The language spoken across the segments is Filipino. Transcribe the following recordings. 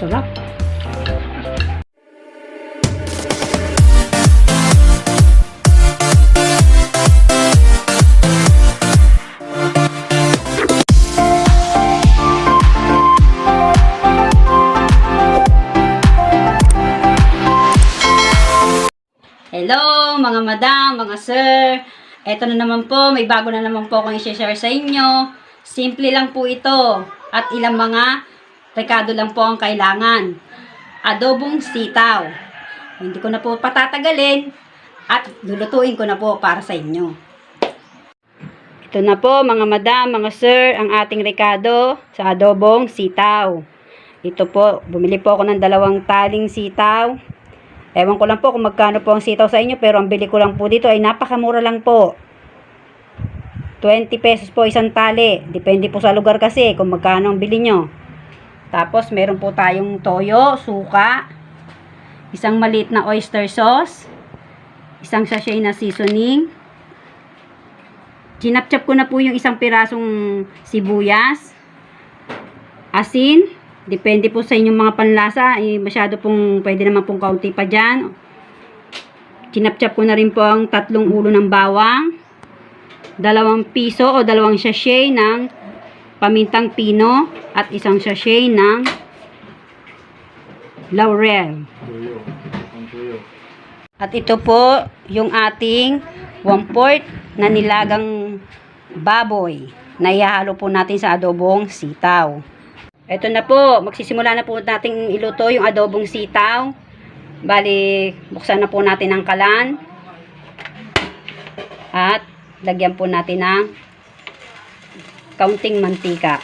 Sarap. Hello mga madam, mga sir. Eto na naman po, may bago na naman po akong i-share sa inyo. Simple lang po ito at ilang mga rekado lang po ang kailangan. Adobong sitaw. Hindi ko na po patatagalin at lulutuin ko na po para sa inyo. Ito na po mga madam, mga sir, ang ating rekado sa adobong sitaw. Ito po, bumili po ako ng 2 taling sitaw. Ewan ko lang po kung magkano po ang sitaw sa inyo, pero ang bili ko lang po dito ay napakamura lang po. 20 pesos po isang tali. Depende po sa lugar kasi kung magkano ang bili nyo. Tapos meron po tayong toyo, suka, isang maliit na oyster sauce, isang sachet na seasoning. Chinap-chap ko na po yung isang pirasong sibuyas, asin. Depende po sa inyong mga panlasa. Masyado pong, pwede naman pong kaunti pa dyan. Kinapchap ko na rin po ang 3 ulo ng bawang. 2 piso o 2 sachet ng pamintang pino. At isang sachet ng laurel. At ito po yung ating 1/4 na nilagang baboy na ihahalo po natin sa adobong sitaw. Ito na po, magsisimula na po natin iluto yung adobong sitaw. Bali, buksan na po natin ang kalan. At lagyan po natin ng kaunting mantika.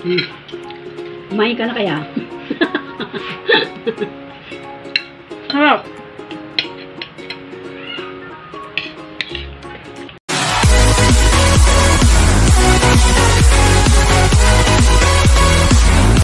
Kumain ka na kaya? Harap.